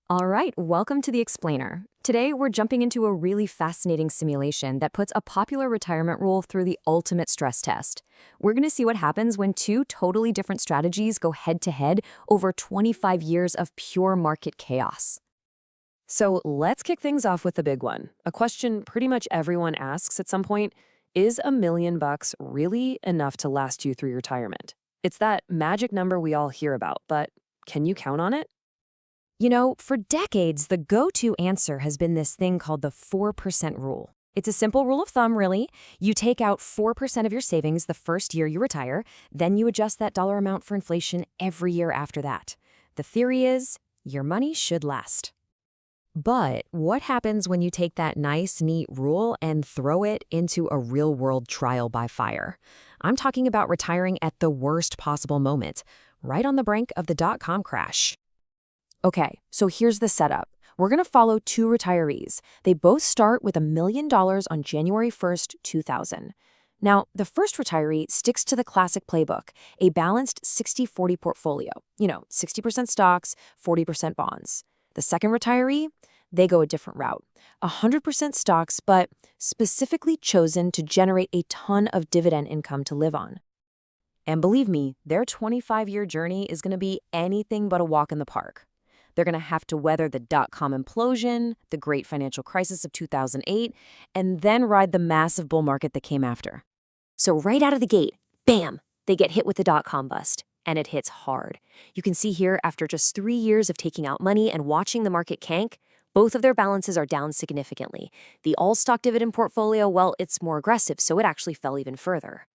All right, welcome to the Explainer. Today, we're jumping into a really fascinating simulation that puts a popular retirement rule through the ultimate stress test. We're going to see what happens when two totally different strategies go head to head over 25 years of pure market chaos. So let's kick things off with the big one. A question pretty much everyone asks at some point: is $1 million really enough to last you through retirement? It's that magic number we all hear about, but can you count on it? You know, for decades, the go-to answer has been this thing called the 4% rule. It's a simple rule of thumb, really. You take out 4% of your savings the first year you retire, then you adjust that dollar amount for inflation every year after that. The theory is, your money should last. But what happens when you take that nice, neat rule and throw it into a real-world trial by fire? I'm talking about retiring at the worst possible moment, right on the brink of the dot-com crash. Okay, so here's the setup. We're going to follow two retirees. They both start with $1 million on January 1st, 2000. Now, the first retiree sticks to the classic playbook, a balanced 60-40 portfolio. 60% stocks, 40% bonds. The second retiree, they go a different route. 100% stocks, but specifically chosen to generate a ton of dividend income to live on. And believe me, their 25-year journey is going to be anything but a walk in the park. They're going to have to weather the dot-com implosion, the great financial crisis of 2008, and then ride the massive bull market that came after. So right out of the gate, bam, they get hit with the dot-com bust, and it hits hard. You can see here, after just 3 years of taking out money and watching the market tank, both of their balances are down significantly. The all-stock dividend portfolio, well, it's more aggressive, so it actually fell even further.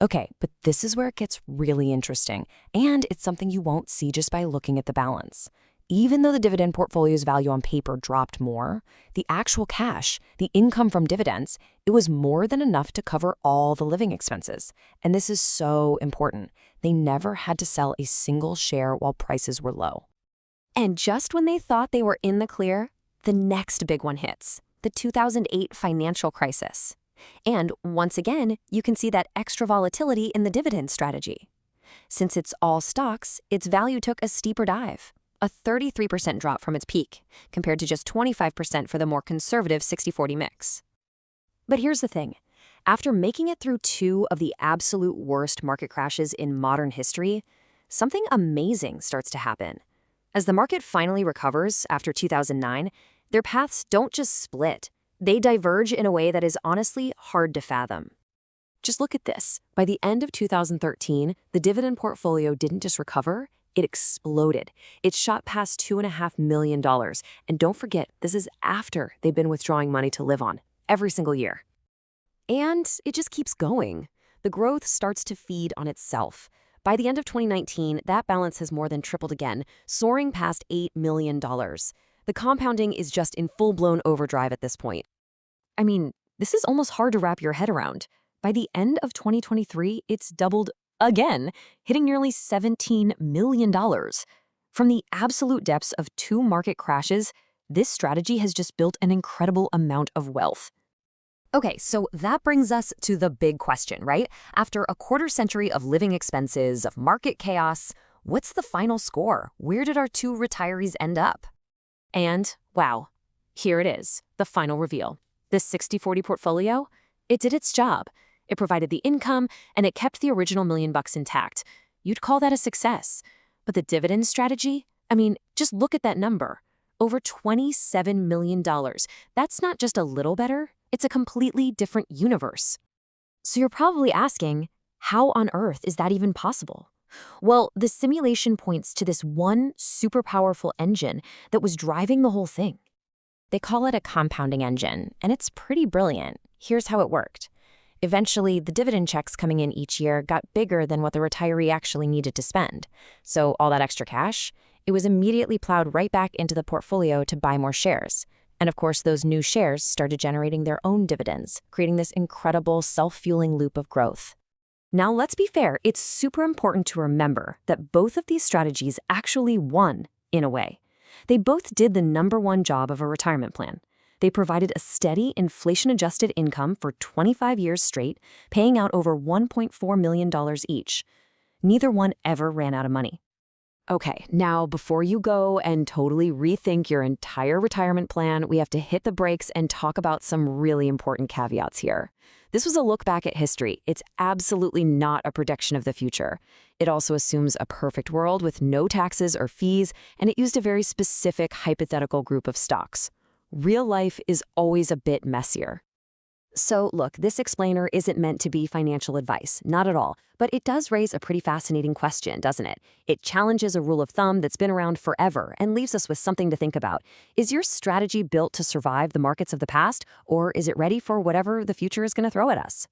Okay, but this is where it gets really interesting, and it's something you won't see just by looking at the balance. Even though the dividend portfolio's value on paper dropped more, the actual cash, the income from dividends, it was more than enough to cover all the living expenses. And this is so important. They never had to sell a single share while prices were low. And just when they thought they were in the clear, the next big one hits, the 2008 financial crisis. And once again, you can see that extra volatility in the dividend strategy. Since it's all stocks, its value took a steeper dive. A 33% drop from its peak, compared to just 25% for the more conservative 60-40 mix. But here's the thing. After making it through two of the absolute worst market crashes in modern history, something amazing starts to happen. As the market finally recovers after 2009, their paths don't just split. They diverge in a way that is honestly hard to fathom. Just look at this. By the end of 2013, the dividend portfolio didn't just recover, it exploded. It shot past $2.5 million. And don't forget, this is after they've been withdrawing money to live on every single year. And it just keeps going. The growth starts to feed on itself. By the end of 2019, that balance has more than tripled again, soaring past $8 million. The compounding is just in full-blown overdrive at this point. I mean, this is almost hard to wrap your head around. By the end of 2023, it's doubled again, hitting nearly $17 million. From the absolute depths of two market crashes, this strategy has just built an incredible amount of wealth. Okay, so that brings us to the big question, right? After a quarter century of living expenses, of market chaos, what's the final score? Where did our two retirees end up? And, wow, here it is, the final reveal. This 60-40 portfolio, it did its job. It provided the income, and it kept the original $1 million intact. You'd call that a success. But the dividend strategy? I mean, just look at that number. Over $27 million. That's not just a little better, it's a completely different universe. So you're probably asking, how on earth is that even possible? Well, the simulation points to this one super powerful engine that was driving the whole thing. They call it a compounding engine, and it's pretty brilliant. Here's how it worked. Eventually, the dividend checks coming in each year got bigger than what the retiree actually needed to spend. So all that extra cash, it was immediately plowed right back into the portfolio to buy more shares. And of course, those new shares started generating their own dividends, creating this incredible self-fueling loop of growth. Now, let's be fair, it's super important to remember that both of these strategies actually won, in a way. They both did the number one job of a retirement plan. They provided a steady, inflation-adjusted income for 25 years straight, paying out over $1.4 million each. Neither one ever ran out of money. Okay, now before you go and totally rethink your entire retirement plan, we have to hit the brakes and talk about some really important caveats here. This was a look back at history. It's absolutely not a prediction of the future. It also assumes a perfect world with no taxes or fees, and it used a very specific hypothetical group of stocks. Real life is always a bit messier. So look, this explainer isn't meant to be financial advice, not at all. But it does raise a pretty fascinating question, doesn't it? It challenges a rule of thumb that's been around forever and leaves us with something to think about. Is your strategy built to survive the markets of the past, or is it ready for whatever the future is going to throw at us?